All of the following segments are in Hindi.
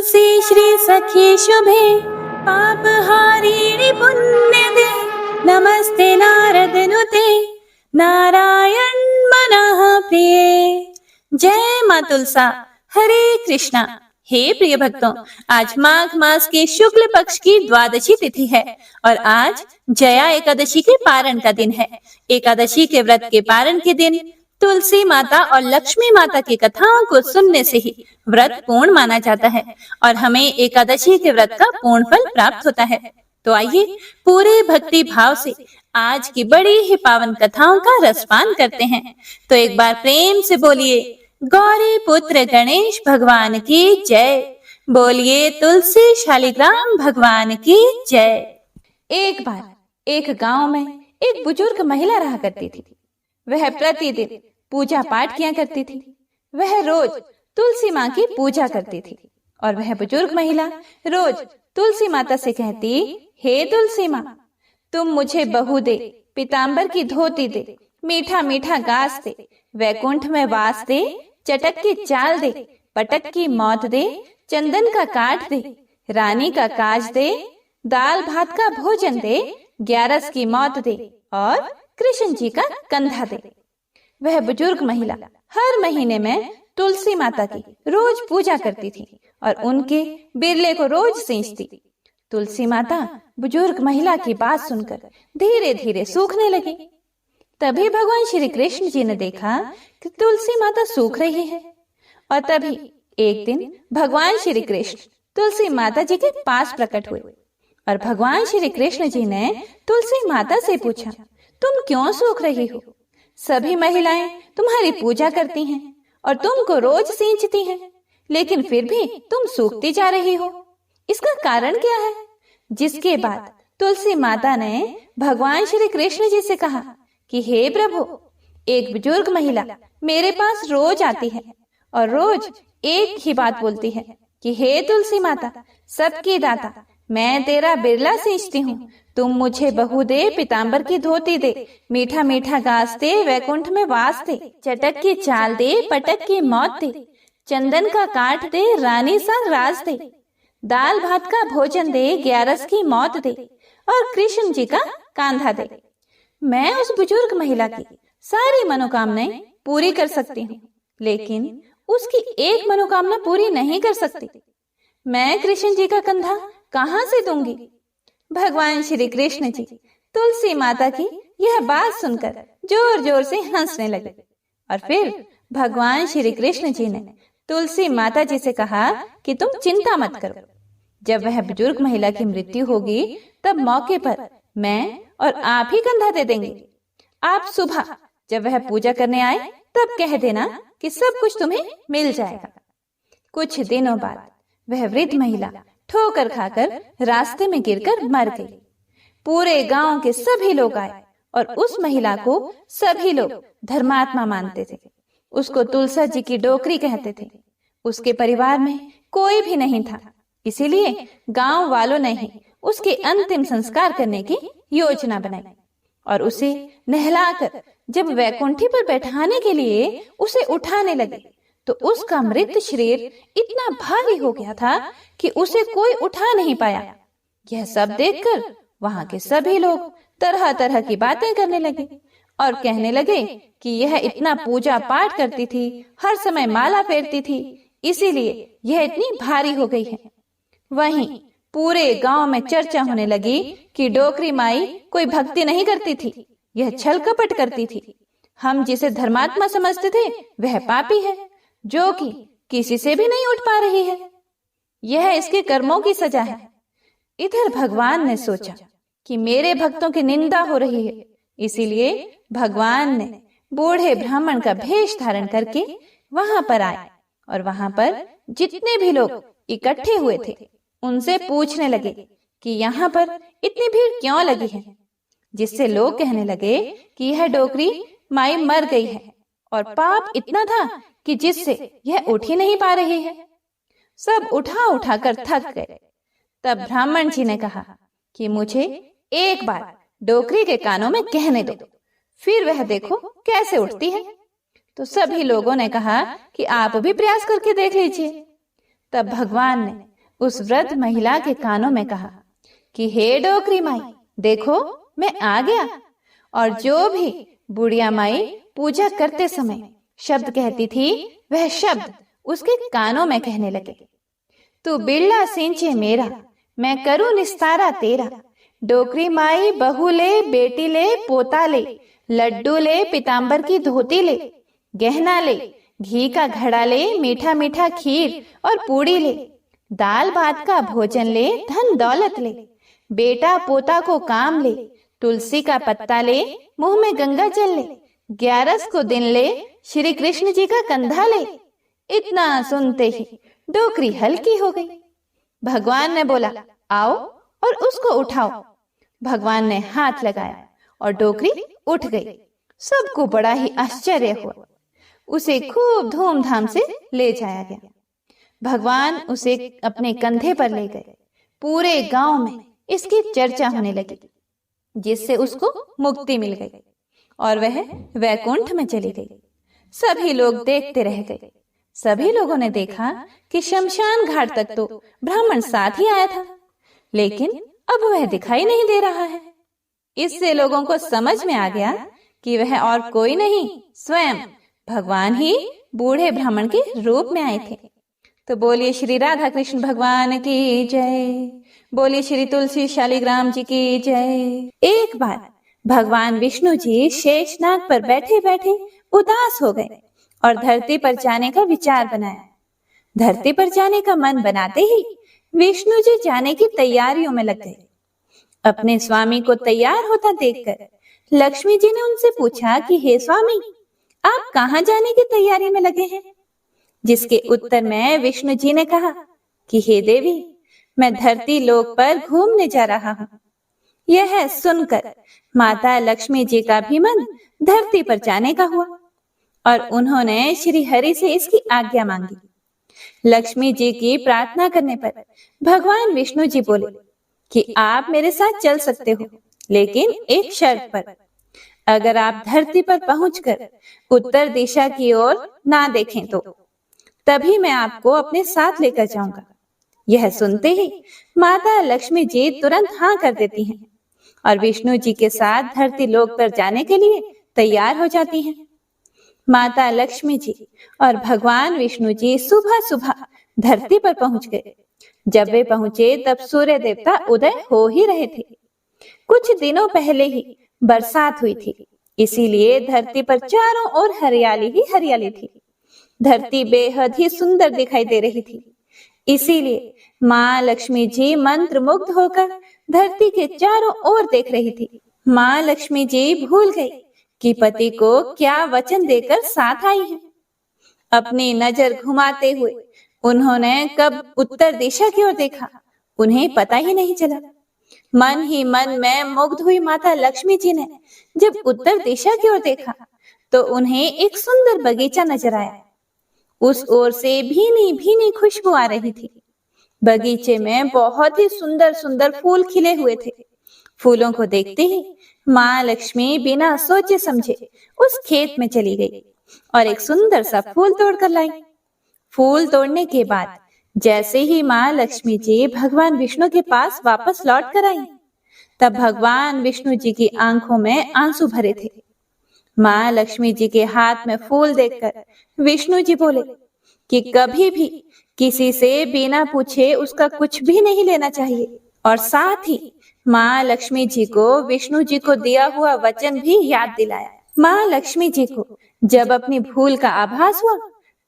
तुलसी श्री सखी शुभे पाप हारिणी पुण्य दे। नमस्ते नारद नुते नारायण मनः प्रिय। जय माँ तुलसा। हरे कृष्णा। हे प्रिय भक्तों, आज माघ मास के शुक्ल पक्ष की द्वादशी तिथि है और आज जया एकादशी के पारण का दिन है। एकादशी के व्रत के पारण के दिन तुलसी माता और लक्ष्मी माता की कथाओं को सुनने से ही व्रत पूर्ण माना जाता है और हमें एकादशी के व्रत का पूर्ण फल प्राप्त होता है। तो आइए पूरे भक्ति भाव से आज की बड़ी ही पावन कथाओं का रसपान करते हैं। तो एक बार प्रेम से बोलिए गौरी पुत्र गणेश भगवान की जय। बोलिए तुलसी शालिग्राम भगवान की जय। एक बार एक गांव में एक बुजुर्ग महिला रहा करती थी। वह प्रतिदिन पूजा पाठ किया करती थी। वह रोज तुलसी माँ की पूजा करती थी और वह बुजुर्ग महिला रोज तुलसी माता से कहती, हे तुलसी माँ, तुम मुझे बहू दे, पीताम्बर की धोती दे, मीठा मीठा घास दे, वैकुंठ में वास दे, चटक की चाल दे, पटक की मौत दे, चंदन का काठ दे, रानी का काज दे, दाल भात का भोजन दे, 11 की मौत दे और कृष्ण जी का कंधा दे। वह बुजुर्ग महिला हर महीने में तुलसी माता की रोज पूजा करती थी और उनके बिरले को रोज सींचती। तुलसी माता बुजुर्ग महिला की बात सुनकर धीरे धीरे सूखने लगी। तभी भगवान श्री कृष्ण जी ने देखा कि तुलसी माता सूख रही है और तभी एक दिन भगवान श्री कृष्ण तुलसी माता जी के पास प्रकट हुए और भगवान श्री कृष्ण जी ने तुलसी माता से पूछा, तुम क्यों सूख रही हो? सभी महिलाएं तुम्हारी पूजा करती हैं और तुमको रोज सींचती हैं, लेकिन फिर भी तुम सूखती जा रही हो। इसका कारण क्या है? जिसके बाद तुलसी माता ने भगवान श्री कृष्ण जी से कहा कि हे प्रभु, एक बुजुर्ग महिला मेरे पास रोज आती है और रोज एक ही बात बोलती है कि हे तुलसी माता, सबकी दाता, मैं तेरा बिरला सींचती हूँ, तुम मुझे बहू दे, पीताम्बर की धोती दे, मीठा मीठा घास दे, वैकुंठ में वास दे, चटक की चाल दे, पटक की मौत दे, चंदन का काठ दे, रानी सा राज दे, दाल भात का भोजन दे, 11 की मौत दे और कृष्ण जी का कांधा दे। मैं उस बुजुर्ग महिला की सारी मनोकामनाएं पूरी कर सकती हूँ, लेकिन उसकी एक मनोकामना पूरी नहीं कर सकती। मैं कृष्ण जी का कंधा कहाँ से दूंगी? भगवान श्री कृष्ण जी तुलसी माता की यह बात सुनकर जोर जोर से हंसने लगे और फिर भगवान श्री कृष्ण जी ने तुलसी माता जी से कहा कि तुम चिंता मत करो। जब वह बुजुर्ग महिला की मृत्यु होगी तब मौके पर मैं और आप ही कंधा दे देंगे। आप सुबह जब वह पूजा करने आए तब कह देना कि सब कुछ तुम्हें मिल जाएगा। कुछ दिनों बाद वह वृद्ध महिला ठोकर खाकर रास्ते में गिरकर मर गई। पूरे गांव के सभी लोग आए और उस महिला को सभी लोग धर्मात्मा मानते थे। उसको तुलसा जी की डोकरी कहते थे। उसके परिवार में कोई भी नहीं था, इसीलिए गांव वालों ने ही उसके अंतिम संस्कार करने की योजना बनाई और उसे नहलाकर जब वैकुंठी पर बैठाने के लिए उसे उठाने लगे तो उसका मृत शरीर इतना भारी हो गया था कि उसे कोई उठा नहीं पाया। यह सब देखकर वहां के सभी लोग तरह तरह की बातें करने लगे और कहने लगे कि यह इतना पूजा पाठ करती थी, हर समय माला फेरती थी, इसीलिए यह इतनी भारी हो गई है। वहीं पूरे गांव में चर्चा होने लगी कि डोकरी माई कोई भक्ति नहीं करती थी, यह छल कपट करती थी। हम जिसे धर्मात्मा समझते थे वह पापी है जो कि किसी से भी नहीं उठ पा रही है। यह इसके कर्मों की सजा है। इधर भगवान ने सोचा कि मेरे भक्तों की निंदा हो रही है, इसीलिए भगवान ने बूढ़े ब्राह्मण का भेष धारण करके वहां पर आए और वहां पर जितने भी लोग इकट्ठे हुए थे उनसे पूछने लगे कि यहाँ पर इतनी भीड़ क्यों लगी है, जिससे लोग कहने लगे कि यह डोकरी माई मर गई है और पाप इतना था कि जिससे यह उठ ही नहीं पा रही है। सब उठा उठा कर थक गए। तब ब्राह्मण जी ने कहा कि मुझे एक बार डोकरी के कानों में कहने दो, फिर वह देखो कैसे उठती है। तो सभी लोगों ने कहा कि आप भी प्रयास करके देख लीजिए। तब भगवान ने उस वृद्ध महिला के कानों में कहा कि हे डोकरी माई, देखो मैं आ गया। और जो भी बुढ़िया माई पूजा करते समय शब्द कहती थी, वह शब्द उसके कानों में कहने लगे, तू बिरला सिंचे मेरा, मैं करूं निस्तारा तेरा। डोकरी माई बहू ले, बेटी ले, पोता ले, लड्डू ले, पीताम्बर की धोती ले, गहना ले, घी का घड़ा ले, मीठा मीठा खीर और पूड़ी ले, दाल भात का भोजन ले, धन दौलत ले, बेटा पोता को काम ले, तुलसी का पत्ता ले, मुंह में गंगा जल ले, 11 को दिन ले, श्री कृष्ण जी का कंधा ले। इतना सुनते ही डोकरी हल्की हो गई। भगवान ने बोला, आओ और उसको उठाओ। भगवान ने हाथ लगाया और डोकरी उठ गई। सबको बड़ा ही आश्चर्य हुआ। उसे खूब धूमधाम से ले जाया गया। भगवान उसे अपने कंधे पर ले गए। पूरे गांव में इसकी चर्चा होने लगी, जिससे उसको मुक्ति मिल गई और वह वैकुंठ में चली गई। सभी लोग देखते रह गए। सभी लोगों ने देखा कि शमशान घाट तक तो ब्राह्मण साथ ही आया था, लेकिन अब वह दिखाई नहीं दे रहा है। इससे लोगों को समझ में आ गया कि वह और कोई नहीं, स्वयं भगवान ही बूढ़े ब्राह्मण के रूप में आए थे। तो बोलिए श्री राधा कृष्ण भगवान की जय, बोलिए श्री तुलसी शालिग्राम जी की जय। एक बार भगवान विष्णु जी शेषनाग पर बैठे बैठे उदास हो गए और धरती पर जाने का विचार बनाया। धरती पर जाने का मन बनाते ही विष्णु जी जाने की तैयारियों में लग गए। अपने स्वामी को तैयार होता देखकर लक्ष्मी जी ने उनसे पूछा कि हे स्वामी, आप कहाँ जाने की तैयारी में लगे हैं? जिसके उत्तर में विष्णु जी ने कहा कि हे देवी, मैं धरती लोक पर घूमने जा रहा हूँ। यह सुनकर माता लक्ष्मी जी का भी मन धरती पर जाने का हुआ और उन्होंने श्री हरि से इसकी आज्ञा मांगी। लक्ष्मी जी की प्रार्थना करने पर भगवान विष्णु जी बोले कि आप मेरे साथ चल सकते हो, लेकिन एक शर्त पर। अगर आप धरती पर पहुंचकर उत्तर दिशा की ओर ना देखें तो तभी मैं आपको अपने साथ लेकर जाऊंगा। यह सुनते ही माता लक्ष्मी जी तुरंत हाँ कर देती हैं और विष्णु जी के साथ धरती लोक पर जाने के लिए तैयार हो जाती हैं। माता लक्ष्मी जी और भगवान विष्णु जी सुबह सुबह धरती पर पहुंच गए। जब वे पहुंचे तब सूर्य देवता उदय हो ही रहे थे। कुछ दिनों पहले ही बरसात हुई थी, इसीलिए धरती पर चारों ओर हरियाली ही हरियाली थी। धरती बेहद ही सुंदर दिखाई दे रही थी। इसीलिए माँ लक्ष्मी जी मंत्र मुग्ध होकर धरती के चारों ओर देख रही थी। माँ लक्ष्मी जी भूल गई कि पति को क्या वचन देकर साथ आई हैं। अपनी नजर घुमाते हुए उन्होंने कब उत्तर दिशा की ओर देखा, उन्हें पता ही नहीं चला। मन ही मन में मुग्ध हुई माता लक्ष्मी जी ने जब उत्तर दिशा की ओर देखा तो उन्हें एक सुंदर बगीचा नजर आया। उस ओर से भीनी भीनी खुशबू आ रही थी। बगीचे में बहुत ही सुंदर सुंदर फूल खिले हुए थे। फूलों को देखते ही माँ लक्ष्मी बिना सोचे समझे उस खेत में चली गई और एक सुंदर सा फूल तोड़कर लाई। फूल तोड़ने के बाद जैसे ही माँ लक्ष्मी जी भगवान विष्णु के पास वापस लौट कर आई, तब भगवान विष्णु जी की आंखों में आंसू भरे थे। माँ लक्ष्मी जी के हाथ में फूल देखकर विष्णु जी बोले कि कभी भी किसी से बिना पूछे उसका कुछ भी नहीं लेना चाहिए, और साथ ही माँ लक्ष्मी जी को विष्णु जी को दिया हुआ वचन भी याद दिलाया। माँ लक्ष्मी जी को जब अपनी भूल का आभास हुआ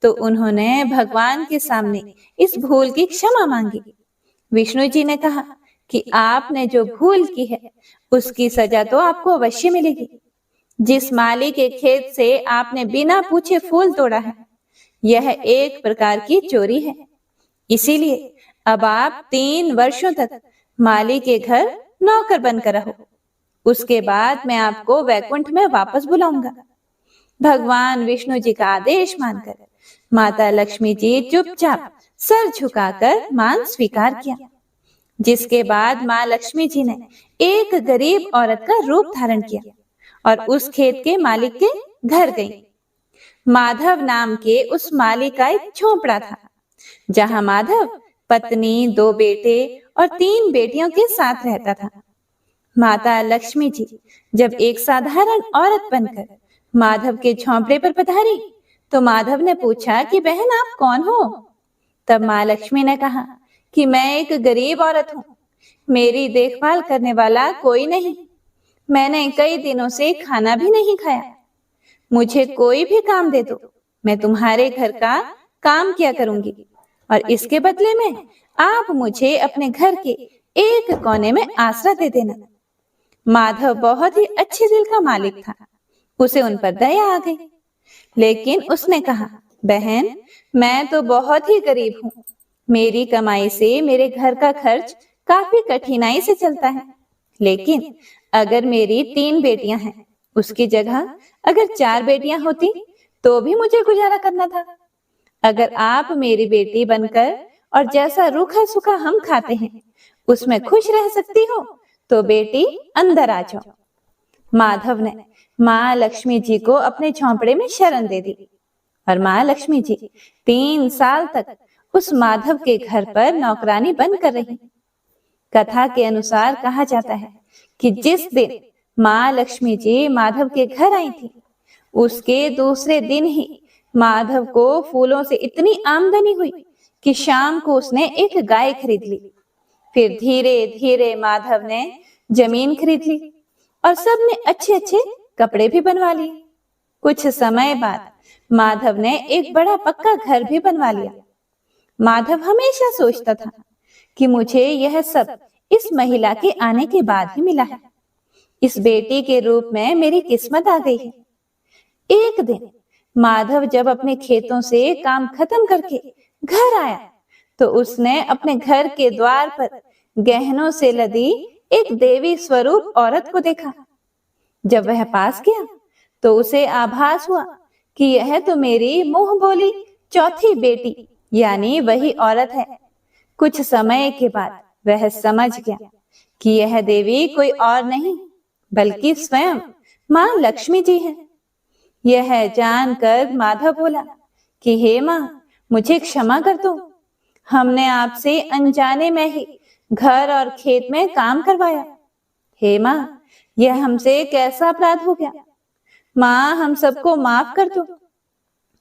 तो उन्होंने भगवान के सामने इस भूल की क्षमा मांगी। विष्णु जी ने कहा कि आपने जो भूल की है उसकी सजा तो आपको अवश्य मिलेगी। जिस माली के खेत से आपने बिना पूछे फूल तोड़ा है, यह एक प्रकार की चोरी है। इसीलिए अब आप 3 वर्षों तक माली के घर नौकर बनकर रहो। उसके बाद मैं आपको वैकुंठ में वापस बुलाऊंगा। भगवान विष्णु जी का आदेश मानकर माता लक्ष्मी जी चुपचाप सर झुकाकर मान स्वीकार किया। जिसके बाद माँ लक्ष्मी जी ने एक गरीब औरत का रूप धारण किया और उस खेत के मालिक के घर गई। माधव नाम के उस माली का एक झोपड़ा था, जहां माधव पत्नी, 2 बेटे और 3 बेटियों के साथ रहता था। माता लक्ष्मी जी जब एक साधारण औरत बनकर माधव के झोंपड़े पर पधारी तो माधव ने पूछा कि बहन आप कौन हो? तब माँ लक्ष्मी ने कहा कि मैं एक गरीब औरत हूँ, मेरी देखभाल करने वाला कोई नहीं, मैंने कई दिनों से खाना भी नहीं खाया, मुझे कोई भी काम दे दो, मैं तुम्हारे घर का काम किया करूंगी और इसके बदले में आप मुझे अपने घर के एक कोने में आसरा दे देना। माधव बहुत ही अच्छे दिल का मालिक था, उसे उन पर दया आ गई, लेकिन उसने कहा बहन मैं तो बहुत ही गरीब हूँ, मेरी कमाई से मेरे घर का खर्च काफी कठिनाई से चलता है, लेकिन अगर मेरी 3 बेटियां हैं उसकी जगह अगर 4 बेटियां होती तो भी मुझे गुजारा करना था। अगर आप मेरी बेटी बनकर और जैसा रूखा सूखा हम खाते हैं उसमें खुश रह सकती हो तो बेटी अंदर आ जाओ। माधव ने माँ लक्ष्मी जी को अपने झोंपड़े में शरण दे दी और माँ लक्ष्मी जी 3 साल तक उस माधव के घर पर नौकरानी बनकर रही। कथा के अनुसार कहा जाता है कि जिस दिन माँ लक्ष्मी जी माधव के घर आई थी उसके दूसरे दिन ही माधव को फूलों से इतनी आमदनी हुई कि शाम को उसने एक गाय खरीद ली। फिर धीरे धीरे माधव ने जमीन खरीद ली और सबने अच्छे अच्छे कपड़े भी बनवा लिए। कुछ समय बाद माधव ने एक बड़ा पक्का घर भी बनवा लिया। माधव हमेशा सोचता था कि मुझे यह सब इस महिला के आने के बाद ही मिला है, इस बेटी के रूप में मेरी किस्मत आ गई है। एक दिन माधव जब अपने खेतों से काम खत्म करके घर आया तो उसने अपने घर के द्वार पर गहनों से लदी एक देवी स्वरूप औरत को देखा। जब वह पास गया तो उसे आभास हुआ कि यह तो मेरी मुंह बोली चौथी बेटी यानी वही औरत है। कुछ समय के बाद वह समझ गया कि यह देवी कोई और नहीं बल्कि स्वयं माँ लक्ष्मी जी है। यह जानकर माधव बोला कि हे माँ मुझे क्षमा कर दो, हमने आपसे अनजाने में ही घर और खेत में काम करवाया। हे माँ यह हमसे कैसा अपराध हो गया, माँ हम सबको माफ कर दो।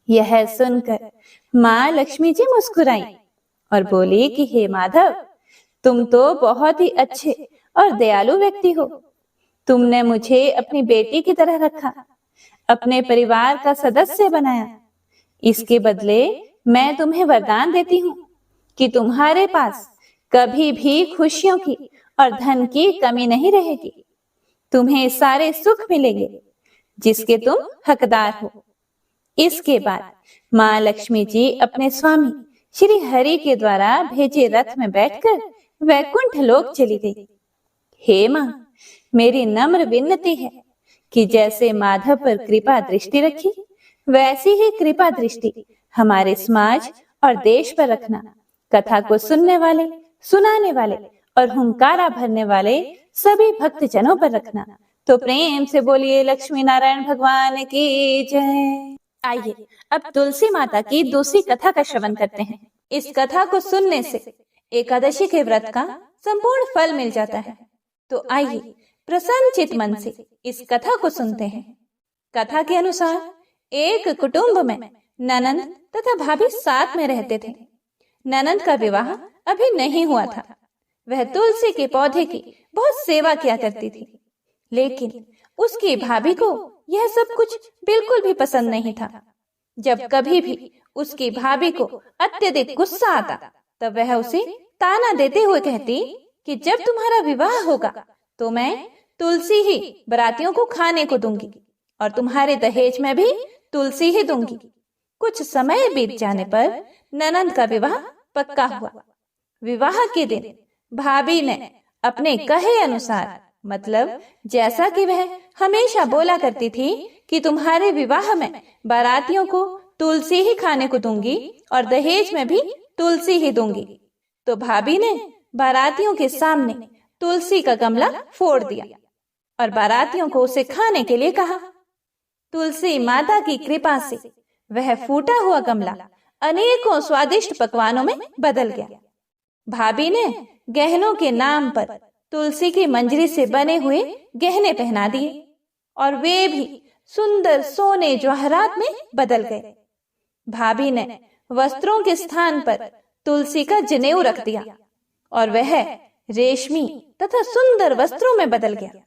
यह सुनकर माँ लक्ष्मी जी मुस्कुराई और बोली कि हे माधव तुम तो बहुत ही अच्छे और दयालु व्यक्ति हो, तुमने मुझे अपनी बेटी की तरह रखा, अपने परिवार का सदस्य बनाया। इसके बदले मैं तुम्हें वरदान देती हूँ कि तुम्हारे पास कभी भी खुशियों की और धन की कमी नहीं रहेगी, तुम्हें सारे सुख मिलेंगे जिसके तुम हकदार हो। इसके बाद माँ लक्ष्मी जी अपने स्वामी श्री हरि के द्वारा भेजे रथ में बैठकर वैकुंठ लोक चली गई। हे माँ मेरी नम्र विनती है कि जैसे माधव पर कृपा दृष्टि रखी वैसी ही कृपा दृष्टि हमारे समाज और देश पर रखना। कथा को सुनने वाले, सुनाने वाले और हुंकारा भरने वाले सभी भक्त जनों पर रखना। तो प्रेम से बोलिए लक्ष्मी नारायण भगवान की जय। आइए अब तुलसी माता की दूसरी कथा का श्रवण करते हैं। इस कथा को सुनने से एकादशी के व्रत का संपूर्ण फल मिल जाता है। तो आइए प्रसन्नचित मन से इस कथा को सुनते हैं। कथा के अनुसार एक कुटुंब में ननंद तथा भाभी साथ में रहते थे। ननंद का विवाह अभी नहीं हुआ था। वह तुलसी के पौधे की बहुत सेवा किया करती थी, लेकिन उसकी भाभी को यह सब कुछ बिल्कुल भी पसंद नहीं था। जब कभी भी उसकी भाभी को अत्यधिक गुस्सा आता तब वह उसे ताना देते हुए कहती कि जब तुम्हारा विवाह होगा तो मैं तुलसी ही बरातियों को खाने को दूंगी और तुम्हारे दहेज में भी तुलसी ही दूंगी। कुछ समय बीत जाने पर ननंद का विवाह पक्का हुआ। विवाह के दिन भाभी ने अपने कहे अनुसार, मतलब जैसा कि वह हमेशा बोला करती थी कि तुम्हारे विवाह में बारातियों को तुलसी ही खाने को दूंगी और दहेज में भी तुलसी ही दूंगी, तो भाभी ने बारातियों के सामने तुलसी का गमला फोड़ दिया और बारातियों को उसे खाने के लिए कहा। तुलसी माता की कृपा से वह फूटा हुआ गमला अनेकों स्वादिष्ट पकवानों में बदल गया। भाभी ने गहनों के नाम पर तुलसी की मंजरी से बने हुए गहने पहना दिए और वे भी सुंदर सोने जवाहरात में बदल गए। भाभी ने वस्त्रों के स्थान पर तुलसी का जनेऊ रख दिया और वह रेशमी तथा सुंदर वस्त्रों में बदल गया।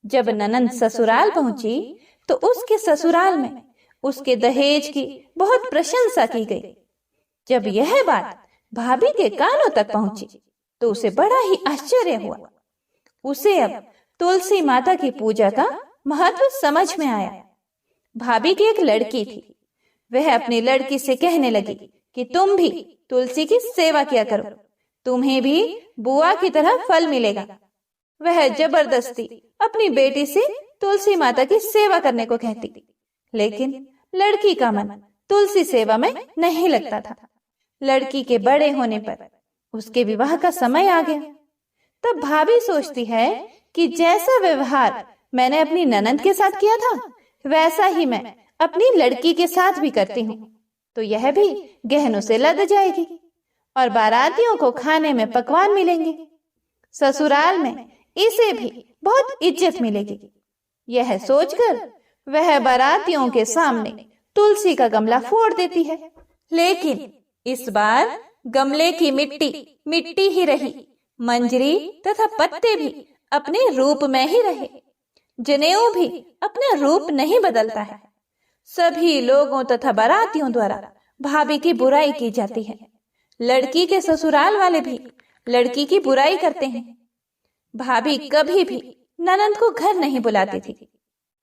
जब ननंद ससुराल पहुंची तो उसके ससुराल में उसके दहेज की बहुत प्रशंसा की गई। जब यह बात भाभी के कानों तक पहुंची तो उसे बड़ा ही आश्चर्य हुआ। उसे अब तुलसी माता की पूजा का महत्व समझ में आया। भाभी की एक लड़की थी। वह अपनी लड़की से कहने लगी कि तुम भी तुलसी की सेवा किया करो, तुम्हें भी बुआ की तरह फल मिलेगा। वह जबरदस्ती अपनी बेटी से तुलसी माता की सेवा करने को कहती, लेकिन लड़की का मन तुलसी सेवा में नहीं लगता था। लड़की के बड़े होने पर उसके विवाह का समय आ गया। तब भाभी सोचती है कि जैसा व्यवहार मैंने अपनी ननंद के साथ किया था वैसा ही मैं अपनी लड़की के साथ भी करती हूँ, तो यह भी गहनों से लद जाएगी और बारातियों को खाने में पकवान मिलेंगे। ससुराल में इसे भी बहुत इज्जत मिलेगी। यह सोचकर वह बारातियों के सामने तुलसी का गमला फोड़ देती है, लेकिन इस बार गमले की मिट्टी मिट्टी ही रही, मंजरी तथा पत्ते भी अपने रूप में ही रहे। जनेऊ भी अपना रूप नहीं बदलता है। सभी लोगों तथा बारातियों द्वारा भाभी की बुराई की जाती है। लड़की के ससुराल वाले भी लड़की की बुराई करते हैं। भाभी कभी भी ननंद को घर नहीं बुलाती थी।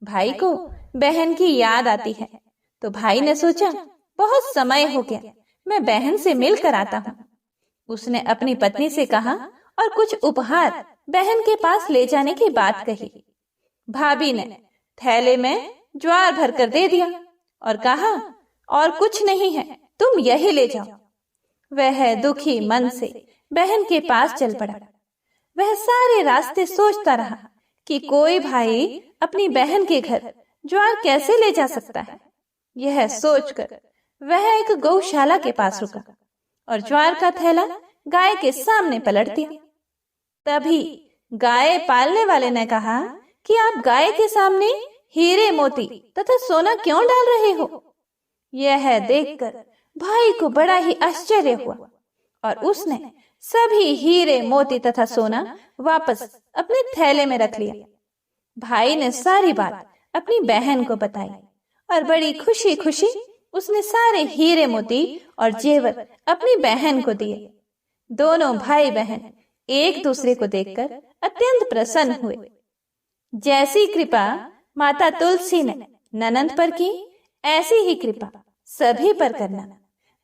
भाई को बहन की याद आती है तो भाई ने सोचा बहुत समय हो गया, मैं बहन से मिल कर आता हूँ। उसने अपनी पत्नी से कहा और कुछ उपहार बहन के पास ले जाने की बात कही। भाभी ने थैले में ज्वार भर कर दे दिया और कहा और कुछ नहीं है, तुम यही ले जाओ। वह दुखी मन से बहन के पास चल पड़ा। वह सारे रास्ते सोचता रहा कि कोई भाई अपनी बहन के घर ज्वार कैसे ले जा सकता है। यह सोचकर वह एक गौशाला के पास रुका और ज्वार का थैला गाय के सामने पलट दिया। तभी गाय पालने वाले ने कहा कि आप गाय के सामने हीरे मोती तथा सोना क्यों डाल रहे हो? यह देखकर भाई को बड़ा ही आश्चर्य हुआ और उसने सभी हीरे मोती तथा सोना वापस अपने थैले में रख लिया। भाई ने सारी बात अपनी बहन को बताई और बड़ी खुशी खुशी उसने सारे हीरे मोती और जेवर अपनी बहन को दिए। दोनों भाई बहन एक दूसरे को देखकर अत्यंत प्रसन्न हुए। जैसी कृपा माता तुलसी ने ननंद पर की, ऐसी ही कृपा सभी पर करना।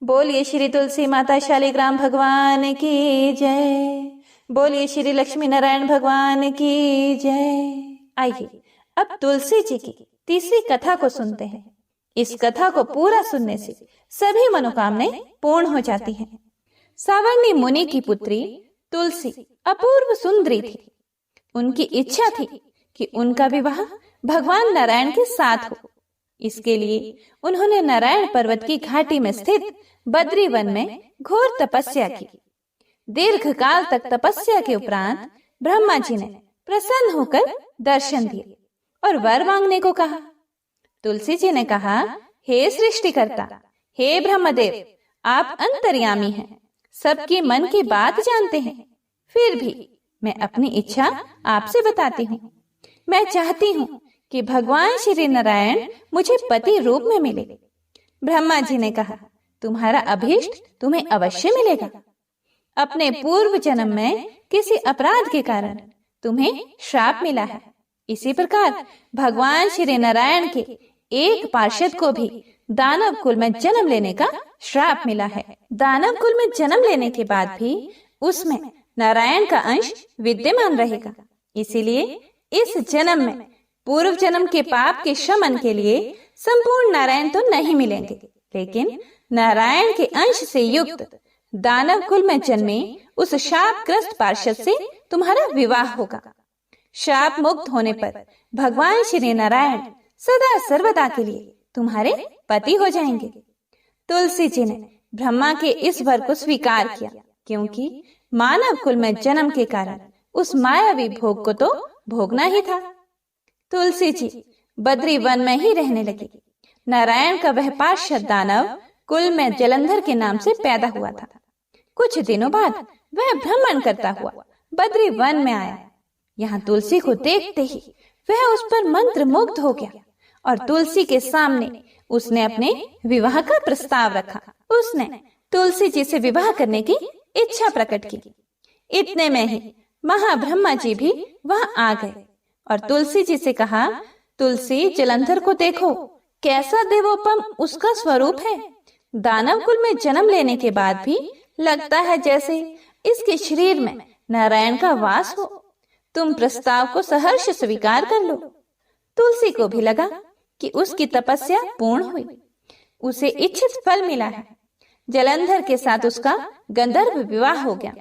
बोलिए श्री तुलसी माता शालिग्राम भगवान की जय। बोलिए श्री लक्ष्मी नारायण भगवान की जय। आइए अब तुलसी जी की तीसरी कथा को सुनते हैं। इस कथा को पूरा सुनने से सभी मनोकामनाएं पूर्ण हो जाती हैं। सावर्णी मुनि की पुत्री तुलसी अपूर्व सुंदरी थी। उनकी इच्छा थी कि उनका विवाह भगवान नारायण के साथ हो। इसके लिए उन्होंने नारायण पर्वत की घाटी में स्थित बद्री वन में घोर तपस्या की। दीर्घ काल तक तपस्या के उपरांत ब्रह्मा जी ने प्रसन्न होकर दर्शन दिए और वर मांगने को कहा। तुलसी जी ने कहा, हे सृष्टिकर्ता, हे ब्रह्मदेव, आप अंतर्यामी हैं, सबके मन की बात जानते हैं। फिर भी मैं अपनी इच्छा आपसे बताती हूँ। मैं चाहती हूँ कि भगवान श्री नारायण मुझे पति रूप में मिले। ब्रह्मा जी ने कहा, तुम्हारा अभीष्ट तुम्हें अवश्य मिलेगा। अपने पूर्व जन्म में किसी अपराध के कारण तुम्हें श्राप मिला है। इसी प्रकार भगवान श्री नारायण के एक पार्षद को भी दानव कुल में जन्म लेने का श्राप मिला है। दानव कुल में जन्म लेने के बाद भी उसमें नारायण का अंश विद्यमान रहेगा। इसीलिए इस जन्म में पूर्व जन्म के पाप के शमन के लिए संपूर्ण नारायण तो नहीं मिलेंगे, लेकिन नारायण के अंश से युक्त दानव कुल में जन्मे उस शापग्रस्त पार्षद से तुम्हारा विवाह होगा। शाप मुक्त होने पर भगवान श्री नारायण सदा सर्वदा के लिए तुम्हारे पति हो जाएंगे। तुलसी जी ने ब्रह्मा के इस वर को स्वीकार किया क्योंकि मानव कुल में जन्म के कारण उस मायावी भोग को तो भोगना ही था। तुलसी जी बद्री वन में ही रहने लगी। नारायण का वह पार्षद दानव कुल में जलंधर के नाम से पैदा हुआ था। कुछ दिनों बाद वह भ्रमण करता हुआ बद्री वन में आया। यहाँ तुलसी को देखते ही वह उस पर मंत्र मुग्ध हो गया और तुलसी के सामने उसने अपने विवाह का प्रस्ताव रखा। उसने तुलसी जी से विवाह करने की इच्छा प्रकट की। इतने में ही महाब्रह्मा जी भी वहां आ गए और तुलसी जी से कहा, तुलसी जलंधर को देखो, कैसा देवोपम उसका स्वरूप है। दानव कुल में जन्म लेने के बाद भी लगता है जैसे इसके शरीर में नारायण का वास हो। तुम प्रस्ताव को सहर्ष स्वीकार कर लो। तुलसी को भी लगा कि उसकी तपस्या पूर्ण हुई, उसे इच्छित फल मिला है। जलंधर के साथ उसका गंधर्व विवाह हो गया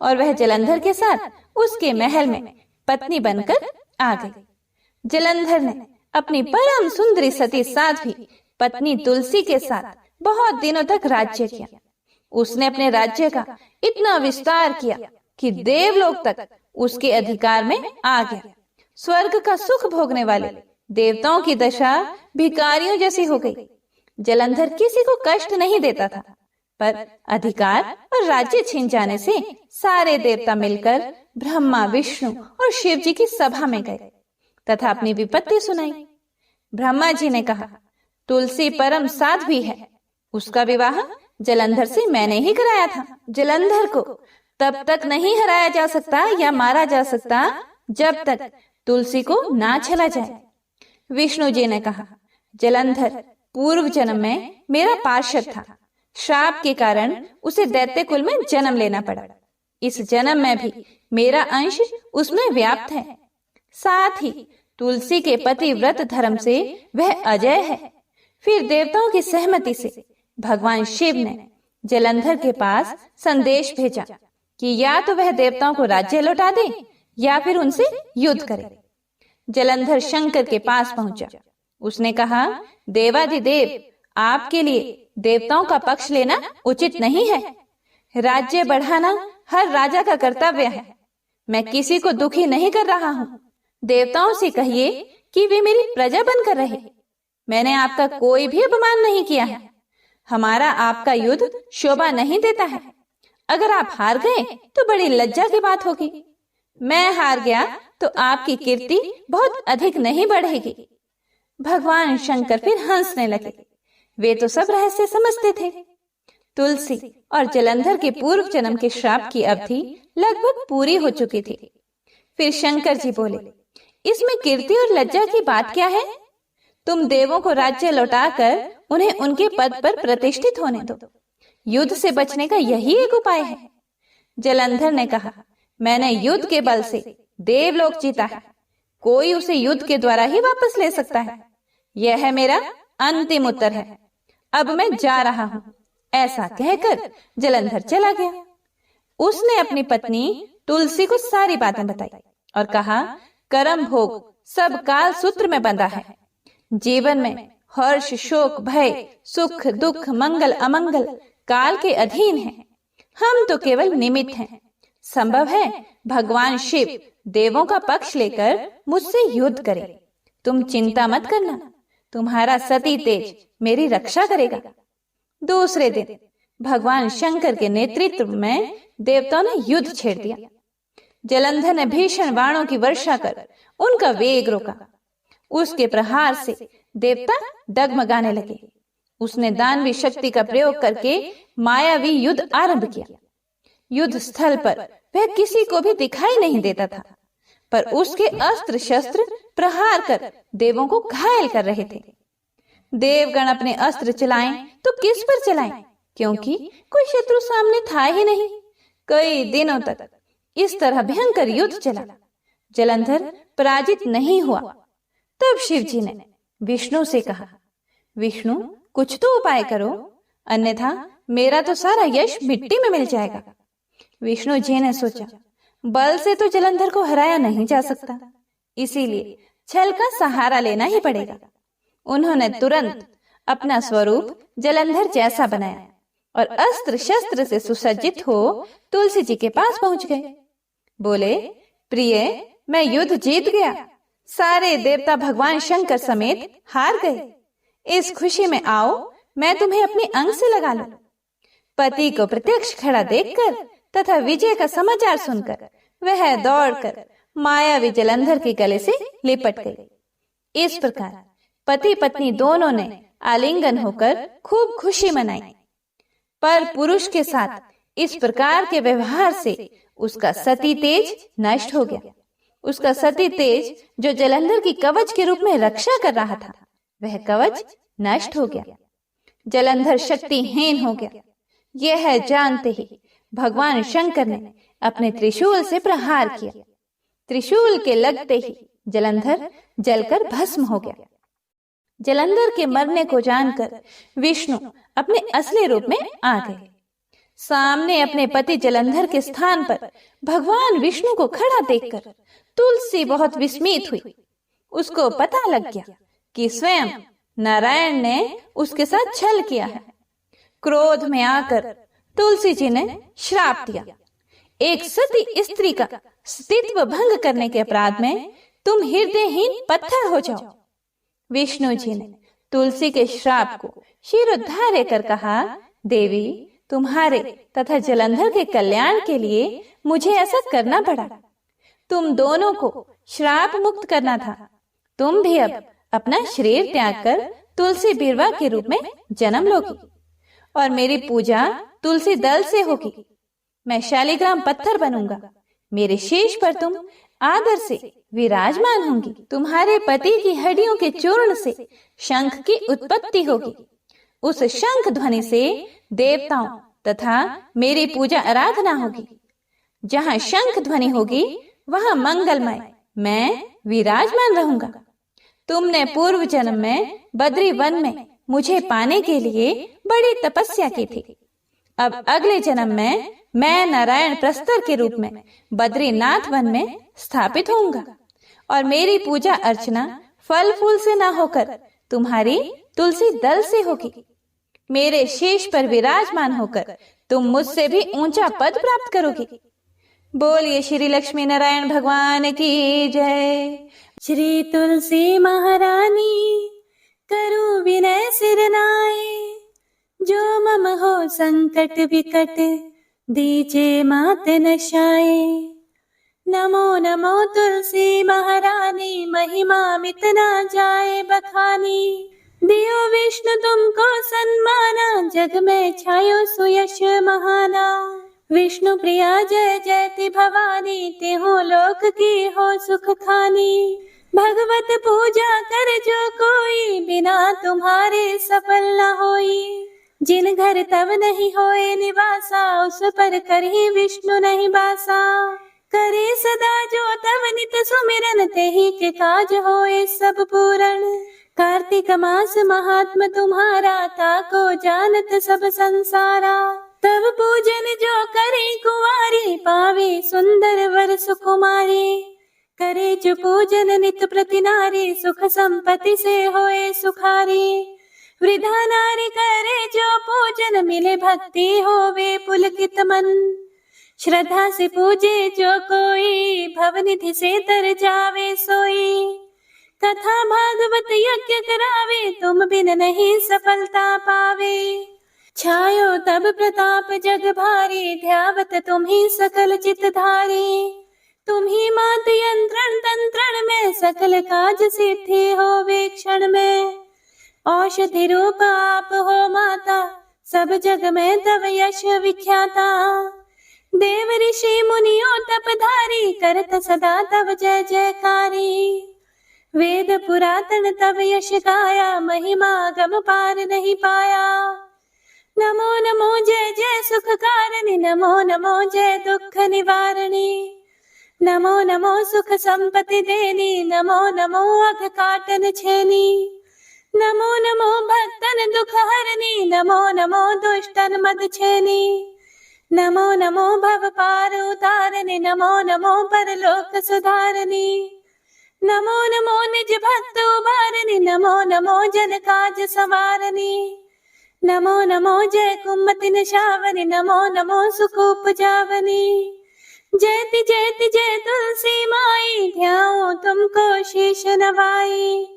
और वह जलंधर के साथ उसके महल में पत्नी बनकर आ गई। जलंधर ने अपनी परम सुंदरी सती साध्वी पत्नी तुलसी के साथ बहुत दिनों तक राज्य किया। उसने अपने राज्य का इतना विस्तार किया कि देवलोक तक उसके अधिकार में आ गया। स्वर्ग का सुख भोगने वाले देवताओं की दशा भिखारियों जैसी हो गई। जलंधर किसी को कष्ट नहीं देता था, पर अधिकार और राज्य छिन जाने से सारे देवता मिलकर ब्रह्मा, विष्णु और शिव जी की सभा में गए तथा अपनी विपत्ति सुनाई। ब्रह्मा जी ने कहा, तुलसी परम साध्वी है, उसका विवाह जलंधर से मैंने ही कराया था। जलंधर को तब तक नहीं हराया जा सकता या मारा जा सकता जब तक तुलसी को ना छला जाए। विष्णु जी ने कहा, जलंधर पूर्व जन्म में मेरा पार्षद था। श्राप के कारण उसे दैत्य कुल में जन्म लेना पड़ा। इस जन्म में भी मेरा अंश उसमें व्याप्त है। साथ ही तुलसी के पतिव्रत धर्म से वह अजय है। फिर देवताओं की सहमति से भगवान शिव ने जलंधर के पास संदेश भेजा कि या तो वह देवताओं को राज्य लौटा दे या फिर उनसे युद्ध करे। जलंधर शंकर के पास पहुंचा। उसने कहा, देवाधिदेव, आपके लिए देवताओं का पक्ष लेना उचित नहीं है। राज्य बढ़ाना हर राजा का कर्तव्य है। मैं किसी को दुखी नहीं कर रहा हूँ। देवताओं से कहिए कि वे मेरी प्रजा बनकर रहे। मैंने आपका कोई भी अपमान नहीं किया है। हमारा आपका युद्ध शोभा नहीं देता है। अगर आप हार गए तो बड़ी लज्जा की बात होगी। मैं हार गया तो आपकी कीर्ति बहुत अधिक नहीं बढ़ेगी। भगवान शंकर फिर हंसने लगे। वे तो सब रहस्य समझते थे। तुलसी और जलंधर के पूर्व जन्म के श्राप की अवधि लगभग पूरी हो चुकी थी। फिर शंकर जी बोले, इसमें कीर्ति और लज्जा की बात क्या है? तुम देवों को राज्य लौटाकर उन्हें उनके पद पर प्रतिष्ठित होने दो। युद्ध से बचने का यही एक उपाय है। जलंधर ने कहा, मैंने युद्ध के बल से देवलोक जीता है। कोई उसे युद्ध के द्वारा ही वापस ले सकता है। यह है मेरा अंतिम उत्तर है। अब मैं जा रहा हूँ। ऐसा कहकर जलंधर चला गया। उसने अपनी पत्नी तुलसी को सारी बातें बताई और कहा, कर्म भोग सब काल सूत्र में बंधा है। जीवन में हर्ष, शोक, भय, सुख, दुख, मंगल, अमंगल काल के अधीन है। हम तो केवल निमित्त हैं। संभव है भगवान शिव देवों का पक्ष लेकर मुझसे युद्ध करे। तुम चिंता मत करना, तुम्हारा सती तेज मेरी रक्षा करेगा। दूसरे दिन भगवान शंकर के नेतृत्व में देवताओं ने युद्ध छेड़ दिया। जलंधर ने भीषण बाणों की वर्षा कर उनका वेग रोका। उसके प्रहार से देवता डगमगाने लगे। उसने दानवी शक्ति का प्रयोग करके मायावी युद्ध आरंभ किया। युद्ध स्थल पर वह किसी को भी दिखाई नहीं देता था, पर उसके अस्त्र शस्त्र प्रहार कर देवों को घायल कर रहे थे। देवगण अपने अस्त्र चलाएं तो किस पर चलाएं, क्योंकि कोई शत्रु सामने था ही नहीं। कई दिनों तक इस तरह भयंकर युद्ध चला। जलंधर पराजित नहीं हुआ। तब शिव जी ने विष्णु से कहा, विष्णु कुछ तो उपाय करो, अन्यथा मेरा तो सारा यश मिट्टी में मिल जाएगा। विष्णु जी ने सोचा, बल से तो जलंधर को हराया नहीं जा सकता, इसीलिए छल का सहारा लेना ही पड़ेगा। उन्होंने तुरंत अपना स्वरूप जलंधर जैसा बनाया और अस्त्र शस्त्र से सुसज्जित हो तुलसी जी के पास पहुंच गए। बोले, प्रिय, मैं युद्ध जीत गया। सारे देवता भगवान शंकर समेत हार गए। इस खुशी में आओ, मैं तुम्हें अपने अंग से लगा लूं। पति को प्रत्यक्ष खड़ा देखकर तथा विजय का समाचार सुनकर वह दौड़कर मायावी जलंधर के गले से लिपट गई। इस प्रकार पति पत्नी दोनों ने आलिंगन होकर खूब खुशी मनाई। पर पुरुष के साथ इस प्रकार के व्यवहार से उसका सती तेज नष्ट हो गया। उसका सती तेज जो जलंधर की कवच के रूप में रक्षा कर रहा था, वह कवच नष्ट हो गया। जलंधर शक्तिहीन हो गया। यह जानते ही भगवान शंकर ने अपने त्रिशूल से प्रहार किया। त्रिशूल के लगते ही जलंधर जलकर भस्म हो गया। जलंधर के मरने को जानकर विष्णु अपने असली रूप में आ गए। सामने अपने पति जलंधर के स्थान पर भगवान विष्णु को खड़ा देखकर तुलसी बहुत विस्मित हुई। उसको पता लग गया कि स्वयं नारायण ने उसके साथ छल किया है। क्रोध में आकर तुलसी जी ने श्राप दिया, एक सती स्त्री का स्तित्व भंग करने के अपराध में तुम हृदयहीन पत्थर हो जाओ। विष्णु जी ने तुलसी के श्राप को शिरोधार्य कर कहा, देवी, तुम्हारे तथा जलंधर के कल्याण के लिए मुझे ऐसा करना पड़ा। तुम दोनों को श्राप मुक्त करना था। तुम भी अब अपना शरीर त्याग कर तुलसी बिरवा के रूप में जन्म लोगी और मेरी पूजा तुलसी दल से होगी। मैं शालिग्राम पत्थर बनूंगा। मेरे शीश पर तुम आदर से विराजमान होंगी। तुम्हारे पति की हड्डियों के चूर्ण से शंख की उत्पत्ति होगी। उस शंख ध्वनि से देवताओं तथा मेरी पूजा आराधना होगी। जहाँ शंख ध्वनि होगी वहाँ मंगलमय मैं विराजमान रहूंगा। तुमने पूर्व जन्म में बद्री वन में मुझे पाने के लिए बड़ी तपस्या की थी। अब अगले जन्म में मैं नारायण प्रस्तर के रूप में बद्रीनाथ वन में स्थापित होऊंगा और मेरी पूजा अर्चना फल फूल से ना होकर तुम्हारी तुलसी दल से होगी। मेरे शीश पर विराजमान होकर तुम मुझसे भी ऊंचा पद प्राप्त करोगे। बोलिए श्री लक्ष्मी नारायण भगवान की जय। श्री तुलसी महारानी करूं विनय सिर नाए, जो मम हो संकट विकट दीजे मात नशाए। नमो नमो तुलसी महारानी, महिमा मित ना जाए बखानी। दियो विष्णु तुमको सन्माना, जग में छायो सुयश महाना। विष्णु प्रिया जय जयति भवानी, तेहो लोक की हो सुख खानी। भगवत पूजा कर जो कोई, बिना तुम्हारे सफल न होई। जिन घर तब नहीं होए निवासा, उस पर करही विष्णु नहीं बासा। करे सदा जो तब नित सुमिरन, तेहि के काज होए सब पूरण। कार्तिक मास महात्म तुम्हारा, ताको जानत सब संसारा। तब पूजन जो करे कुंवारी, पावे सुंदर वर सुकुमारी। करे जो पूजन नित प्रति नारी, सुख संपत्ति से होए सुखारी। वृद्धा नारी करे जो पूजन, मिले भक्ति होवे पुलकित मन। श्रद्धा से पूजे जो कोई, भवनिधि से तर जावे सोई। कथा भागवत यज्ञ करावे, तुम बिन नहीं सफलता पावे। छायो तब प्रताप जग भारी, ध्यावत तुम ही सकल चित धारी। तुम ही मात यंत्रण तंत्रण में, सकल काज सिद्धि होवे क्षण में। औषधि रूप आप हो माता, सब जग में तव यश विख्याता। देव ऋषि मुनियों तपधारी, करत सदा तव जय जयकारी। वेद पुरातन तव यश गाया, महिमा गम पार नहीं पाया। नमो नमो जय जय सुख कारणी, नमो नमो जय दुख निवारणी। नमो नमो सुख संपत्ति देनी, नमो नमो अघ काटन छेनी। नमो नमो भक्तन दुख हरनी, नमो नमो दुष्टन मद छेनी। नमो नमो भव पार उतारनी, नमो नमो परलोक सुधारनी। नमो नमो निज भक्त उबारनी, नमो नमो जन काज सवारनी। नमो नमो जय कुमति निशावनि, नमो नमो सुखोपजावनी। जयति जयति जय तुलसी माई, ध्याओ तुमको शीश नवाई।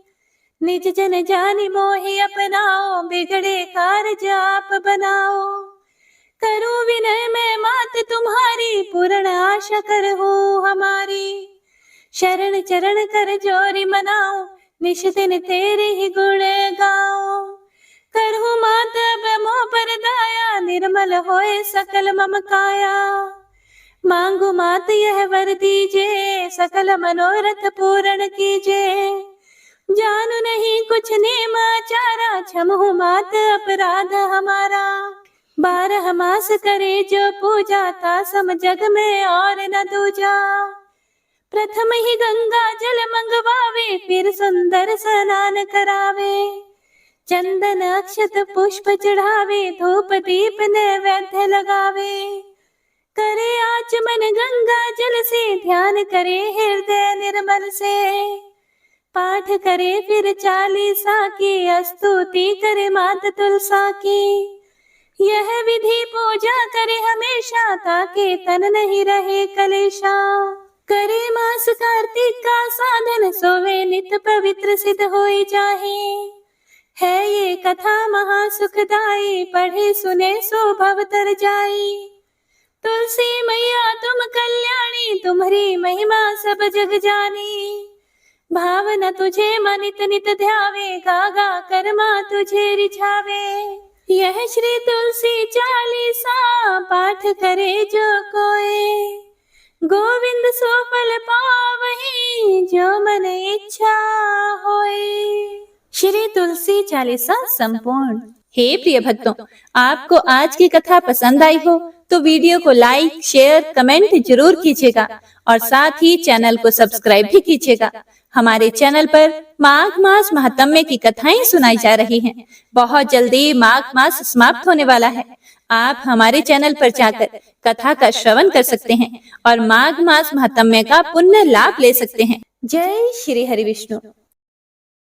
निज जन जानि मोहि अपनाओ, बिगड़े कारज आप बनाओ। करूं विनय मैं मात तुम्हारी, पूर्ण आशा करहु हमारी। शरण चरण कर जोरी मनाओ, निश दिन तेरे ही गुण गाओ। करहु मात अब मोह पर दाया, निर्मल होए सकल मम काया। मांगू मात यह वर दीजे, सकल मनोरथ पूर्ण कीजे। जानू नहीं कुछ नेम आचारा, क्षमहु मात अपराध हमारा। 12 मास करे जो पूजा, ता सम जग में और न दूजा। प्रथम ही गंगा जल मंगवावे, फिर सुंदर स्नान करावे। चंदन अक्षत पुष्प चढ़ावे, धूप दीप नैवेद्य लगावे। करे आचमन गंगा जल से, ध्यान करे हृदय निर्मल से। पाठ करे फिर 40 की, स्तुति करे मात तुलसा की। यह विधि पूजा करे हमेशा, ताकि तन नहीं रहे कलेशा। करे मास कार्तिक का साधन, सोवे नित पवित्र सिद्ध होई जाहे। है ये कथा महा सुखदाई, पढ़े सुने सो भव तर जाई। तुलसी मैया तुम कल्याणी, तुम्हारी महिमा सब जग जानी। भावना तुझे मनित नित ध्यावे, गागा कर्मा तुझे रिझावे। यह श्री तुलसी 40 पाठ करे जो कोई, गोविंद सो फल पावहि, जो मन इच्छा होए। श्री तुलसी 40 संपूर्ण। हे प्रिय भक्तों, आपको आज की कथा पसंद आई हो तो वीडियो को लाइक, शेयर, कमेंट जरूर कीजिएगा और साथ ही चैनल को सब्सक्राइब भी कीजिएगा। हमारे चैनल पर माघ मास महात्म्य की कथाएं सुनाई जा रही हैं। बहुत जल्दी माघ मास समाप्त होने वाला है। आप हमारे चैनल पर जाकर कथा का श्रवण कर सकते हैं और माघ मास महात्म्य का पुण्य लाभ ले सकते हैं। जय श्री हरि विष्णु।